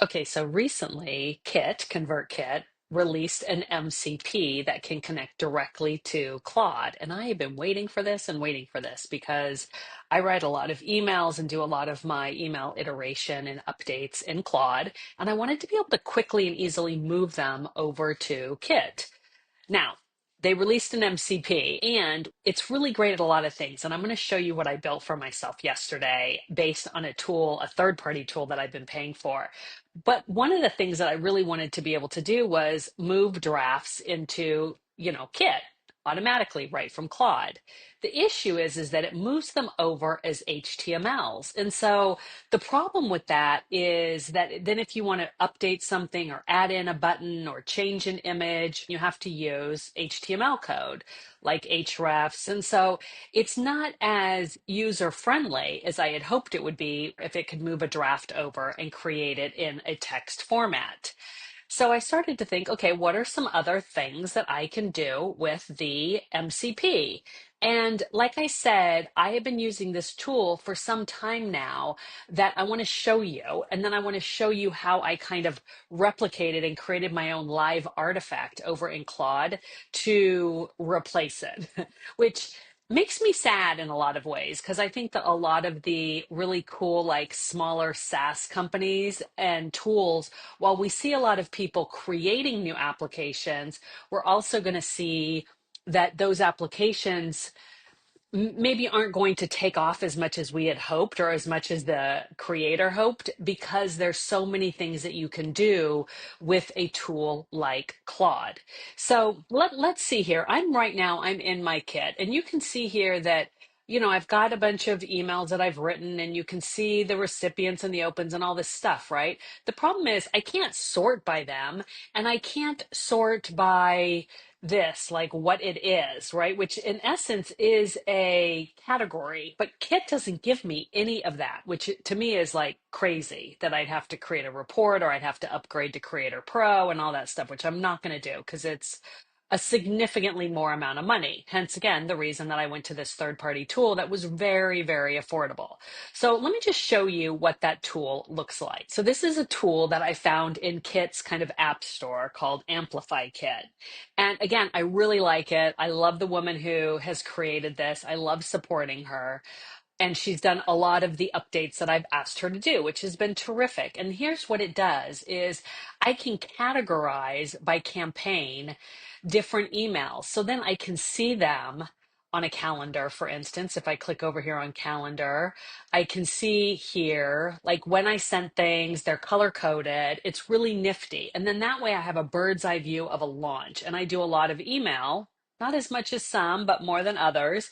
Okay, so recently, ConvertKit, released an MCP that can connect directly to Claude. And I have been waiting for this and waiting for this because I write a lot of emails and do a lot of my email iteration and updates in Claude. And I wanted to be able to quickly and easily move them over to Kit. Now, they released an MCP and it's really great at a lot of things. And I'm going to show you what I built for myself yesterday based on a tool, a third-party tool that I've been paying for. But one of the things that I really wanted to be able to do was move drafts into, Kit automatically right from Claude. The issue is that it moves them over as HTMLs. And so the problem with that is that then if you want to update something or add in a button or change an image, you have to use HTML code like hrefs. And so it's not as user friendly as I had hoped it would be if it could move a draft over and create it in a text format. So I started to think, okay, what are some other things that I can do with the MCP? And like I said, I have been using this tool for some time now that I want to show you. And then I want to show you how I kind of replicated and created my own live artifact over in Claude to replace it, which makes me sad in a lot of ways because I think that a lot of the really cool, like smaller SaaS companies and tools, while we see a lot of people creating new applications, we're also going to see that those applications maybe aren't going to take off as much as we had hoped or as much as the creator hoped because there's so many things that you can do with a tool like Claude. So let's see here. I'm in my kit and you can see here that I've got a bunch of emails that I've written and you can see the recipients and the opens and all this stuff, right? The problem is I can't sort by them and I can't sort by this, like what it is, right? Which in essence is a category, but Kit doesn't give me any of that, which to me is like crazy that I'd have to create a report or I'd have to upgrade to Creator Pro and all that stuff, which I'm not going to do because it's a significantly more amount of money. Hence, again, the reason that I went to this third-party tool that was very, very affordable. So let me just show you what that tool looks like. So this is a tool that I found in Kit's kind of app store called Amplify Kit. And again, I really like it. I love the woman who has created this. I love supporting her. And she's done a lot of the updates that I've asked her to do, which has been terrific. And here's what it does is I can categorize by campaign different emails. So then I can see them on a calendar, for instance. If I click over here on calendar, I can see here, like when I sent things, they're color coded. It's really nifty. And then that way I have a bird's eye view of a launch. And I do a lot of email, not as much as some, but more than others.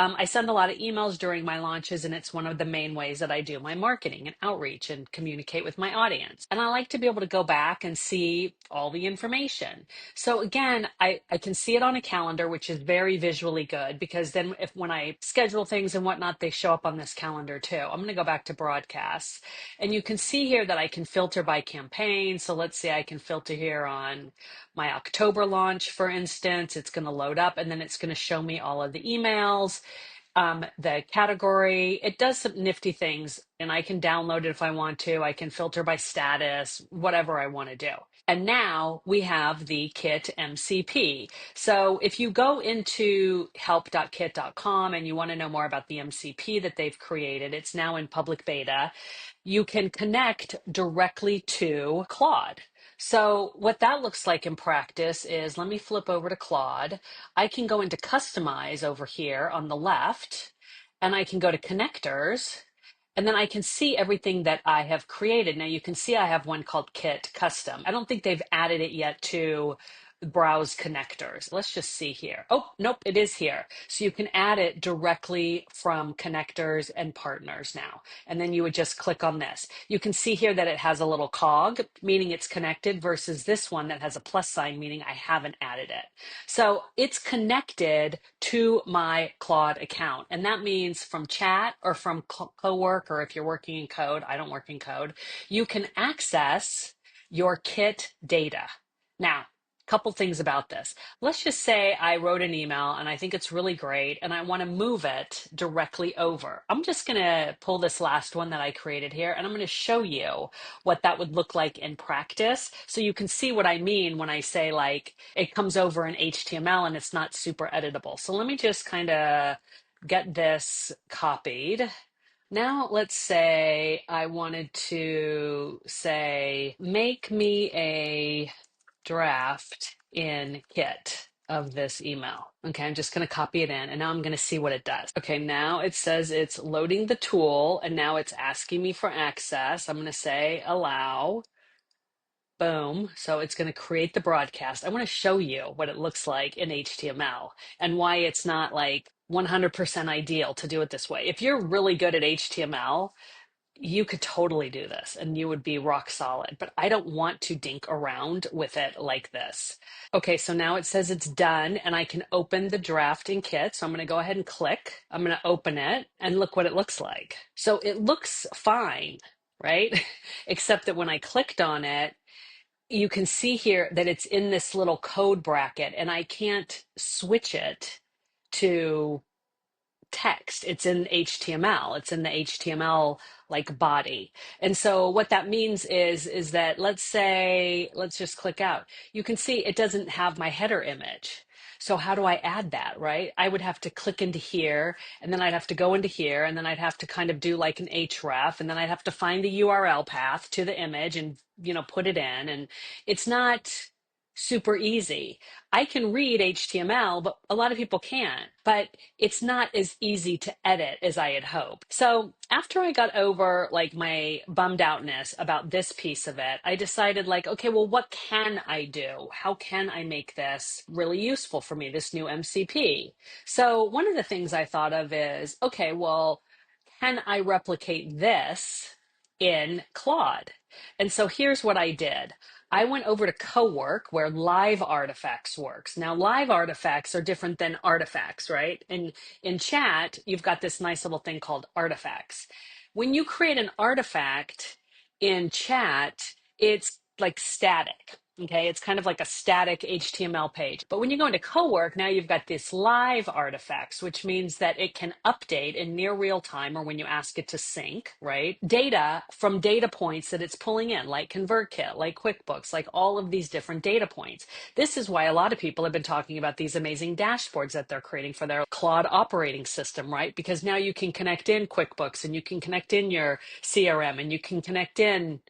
I send a lot of emails during my launches, and it's one of the main ways that I do my marketing and outreach and communicate with my audience. And I like to be able to go back and see all the information. So again, I can see it on a calendar, which is very visually good because then when I schedule things and whatnot, they show up on this calendar too. I'm going to go back to broadcasts, and you can see here that I can filter by campaign. So let's say I can filter here on my October launch, for instance. It's going to load up and then it's going to show me all of the emails, the category. It does some nifty things and I can download it if I want to. I can filter by status, whatever I want to do. And now we have the Kit MCP. So if you go into help.kit.com and you want to know more about the MCP that they've created, it's now in public beta. You can connect directly to Claude. So what that looks like in practice is, let me flip over to Claude. I can go into customize over here on the left, and I can go to connectors, and then I can see everything that I have created. Now you can see I have one called Kit Custom. I don't think they've added it yet to browse connectors. Let's just see here. Oh, nope, it is here. So you can add it directly from connectors and partners now. And then you would just click on this. You can see here that it has a little cog, meaning it's connected, versus this one that has a plus sign, meaning I haven't added it. So it's connected to my Claude account. And that means from chat or from co-work, or if you're working in code, I don't work in code, you can access your Kit data. Now, couple things about this. Let's just say I wrote an email and I think it's really great and I want to move it directly over. I'm just going to pull this last one that I created here and I'm going to show you what that would look like in practice so you can see what I mean when I say like it comes over in HTML and it's not super editable. So let me just kind of get this copied. Now, let's say I wanted to say, make me a draft in Kit of this email. Okay, I'm just going to copy it in and now I'm going to see what it does. Okay, now it says it's loading the tool and now it's asking me for access. I'm going to say allow. Boom. So it's going to create the broadcast. I want to show you what it looks like in HTML and why it's not like 100% ideal to do it this way. If you're really good at HTML, you could totally do this and you would be rock solid, but I don't want to dink around with it like this. Okay, so now it says it's done and I can open the drafting kit. So I'm going to go ahead and click. I'm going to open it and look what it looks like. So it looks fine, right? Except that when I clicked on it, you can see here that it's in this little code bracket and I can't switch it to text. It's in HTML. It's in the HTML like body. And so what that means is that let's just click out. You can see it doesn't have my header image. So how do I add that, right? I would have to click into here and then I'd have to go into here and then I'd have to kind of do like an href and then I'd have to find the URL path to the image and, put it in. And it's not super easy. I can read HTML, but a lot of people can't. But it's not as easy to edit as I had hoped. So after I got over like my bummed outness about this piece of it, I decided like, okay, well, what can I do? How can I make this really useful for me, this new MCP? So one of the things I thought of is, okay, well, can I replicate this in Claude? And so here's what I did. I went over to Cowork where live artifacts works. Now, live artifacts are different than artifacts, right? And in chat, you've got this nice little thing called artifacts. When you create an artifact in chat, it's like static. Okay, it's kind of like a static HTML page. But when you go into Cowork, now you've got this live artifacts, which means that it can update in near real time or when you ask it to sync, right? Data from data points that it's pulling in, like ConvertKit, like QuickBooks, like all of these different data points. This is why a lot of people have been talking about these amazing dashboards that they're creating for their Claude operating system, right? Because now you can connect in QuickBooks and you can connect in your CRM and you can connect in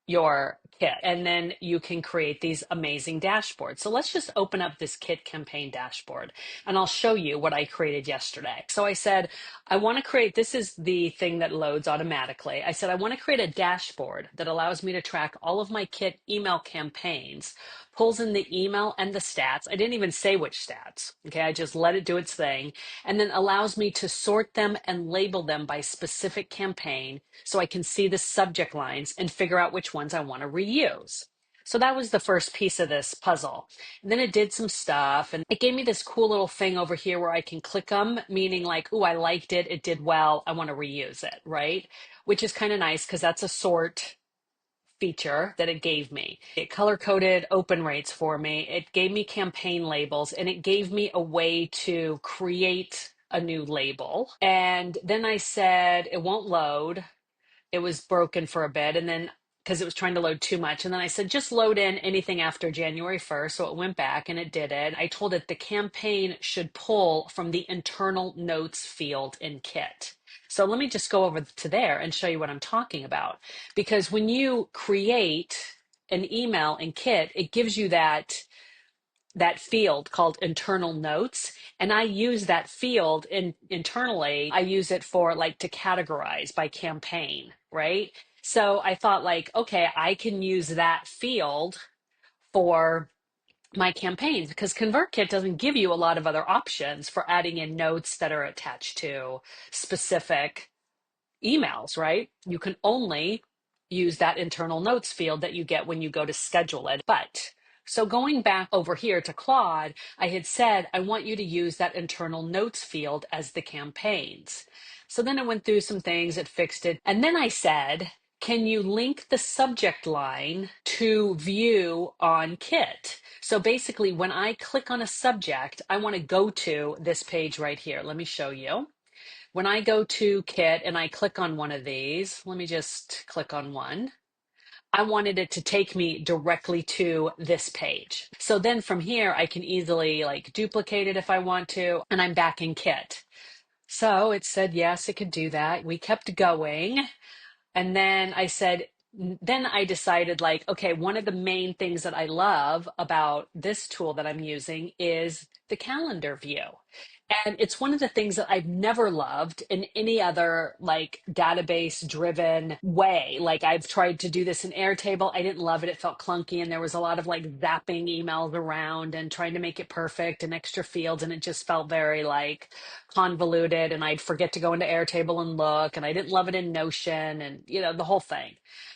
your kit and then you can create these amazing dashboards. So let's just open up this kit campaign dashboard and I'll show you what I created yesterday. So I said, I want to create, this is the thing that loads automatically. I said, I want to create a dashboard that allows me to track all of my kit email campaigns, pulls in the email and the stats. I didn't even say which stats. Okay. I just let it do its thing and then allows me to sort them and label them by specific campaign so I can see the subject lines and figure out which ones I want to reuse. So that was the first piece of this puzzle. And then it did some stuff and it gave me this cool little thing over here where I can click them, meaning like, oh, I liked it. It did well. I want to reuse it, right? Which is kind of nice because that's a sort feature that it gave me. It color coded open rates for me. It gave me campaign labels and it gave me a way to create a new label. And then I said, it won't load. It was broken for a bit. And then because it was trying to load too much. And then I said, just load in anything after January 1st. So it went back and it did it. I told it the campaign should pull from the internal notes field in Kit. So let me just go over to there and show you what I'm talking about. Because when you create an email in Kit, it gives you that field called internal notes. And I use that field internally. I use it for like to categorize by campaign, right? So I thought like, okay, I can use that field for my campaigns because ConvertKit doesn't give you a lot of other options for adding in notes that are attached to specific emails, right? You can only use that internal notes field that you get when you go to schedule it. But so going back over here to Claude, I had said, I want you to use that internal notes field as the campaigns. So then I went through some things, it fixed it. And then I said, can you link the subject line to view on Kit? So basically, when I click on a subject, I want to go to this page right here. Let me show you. When I go to Kit and I click on one of these, let me just click on one. I wanted it to take me directly to this page. So then from here, I can easily like duplicate it if I want to, and I'm back in Kit. So it said, yes, it could do that. We kept going. And then then I decided like, okay, one of the main things that I love about this tool that I'm using is the calendar view. And it's one of the things that I've never loved in any other like database driven way. Like I've tried to do this in Airtable. I didn't love it. It felt clunky and there was a lot of like zapping emails around and trying to make it perfect and extra fields. And it just felt very like convoluted and I'd forget to go into Airtable and look. And I didn't love it in Notion and, the whole thing.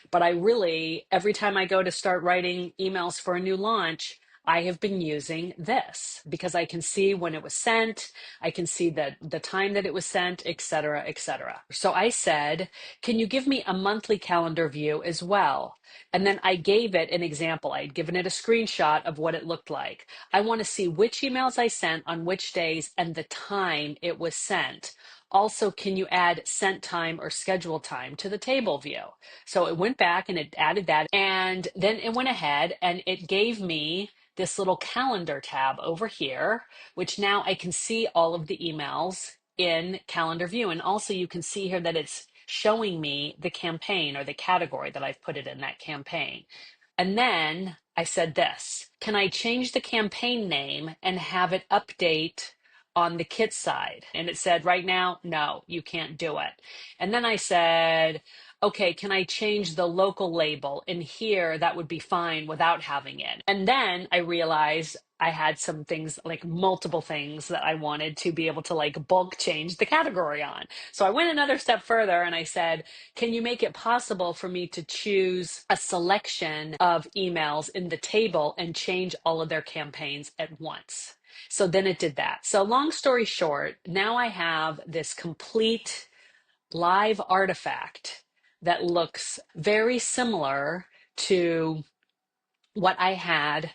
But I really, every time I go to start writing emails for a new launch, I have been using this because I can see when it was sent, I can see the time that it was sent, et cetera, et cetera. So I said, can you give me a monthly calendar view as well? And then I gave it an example. I'd given it a screenshot of what it looked like. I want to see which emails I sent on which days and the time it was sent. Also, can you add sent time or schedule time to the table view? So it went back and it added that. And then it went ahead and it gave me this little calendar tab over here, which now I can see all of the emails in calendar view. And also you can see here that it's showing me the campaign or the category that I've put it in, that campaign. And then I said this, can I change the campaign name and have it update on the Kit side? And it said right now, no, you can't do it. And then I said, okay, can I change the local label? And here that would be fine without having it. And then I realized I had some things, like multiple things that I wanted to be able to like bulk change the category on. So I went another step further and I said, can you make it possible for me to choose a selection of emails in the table and change all of their campaigns at once? So then it did that. So long story short, now I have this complete live artifact that looks very similar to what I had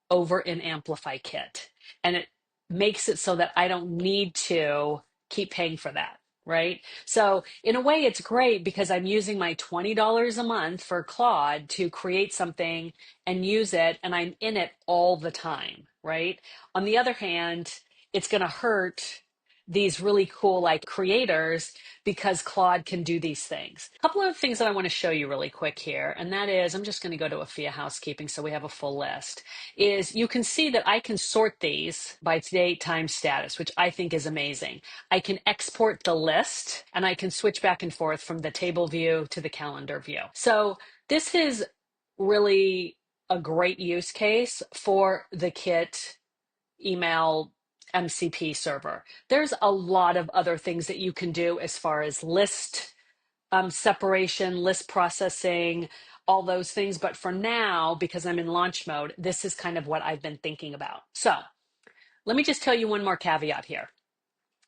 over in Amplify Kit. And it makes it so that I don't need to keep paying for that, right? So in a way, it's great because I'm using my $20 a month for Claude to create something and use it, and I'm in it all the time, right? On the other hand, it's going to hurt these really cool like creators because Claude can do these things. A couple of things that I want to show you really quick here, and that is, I'm just going to go to Afia Housekeeping so we have a full list, is you can see that I can sort these by date, time, status, which I think is amazing. I can export the list and I can switch back and forth from the table view to the calendar view. So this is really a great use case for the Kit email MCP server. There's a lot of other things that you can do as far as list separation, list processing, all those things. But for now, because I'm in launch mode, this is kind of what I've been thinking about. So let me just tell you one more caveat here.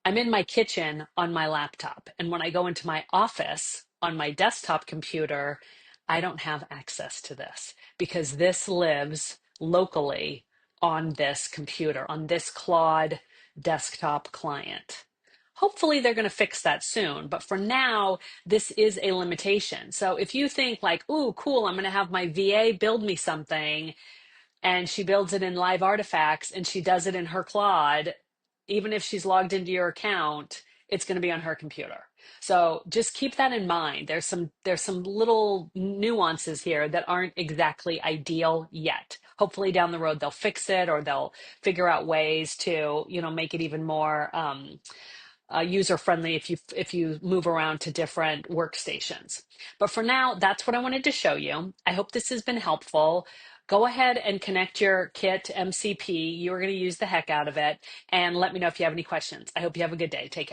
I'm in my kitchen on my laptop. And when I go into my office on my desktop computer, I don't have access to this because this lives locally on this computer, on this Claude desktop client. Hopefully they're going to fix that soon. But for now, this is a limitation. So if you think like, ooh, cool, I'm going to have my VA build me something, and she builds it in Live Artifacts and she does it in her Claude, even if she's logged into your account, it's going to be on her computer. So just keep that in mind. There's some little nuances here that aren't exactly ideal yet. Hopefully down the road they'll fix it, or they'll figure out ways to, make it even more user friendly if you move around to different workstations. But for now, that's what I wanted to show you. I hope this has been helpful. Go ahead and connect your Kit MCP. You're going to use the heck out of it. And let me know if you have any questions. I hope you have a good day. Take care.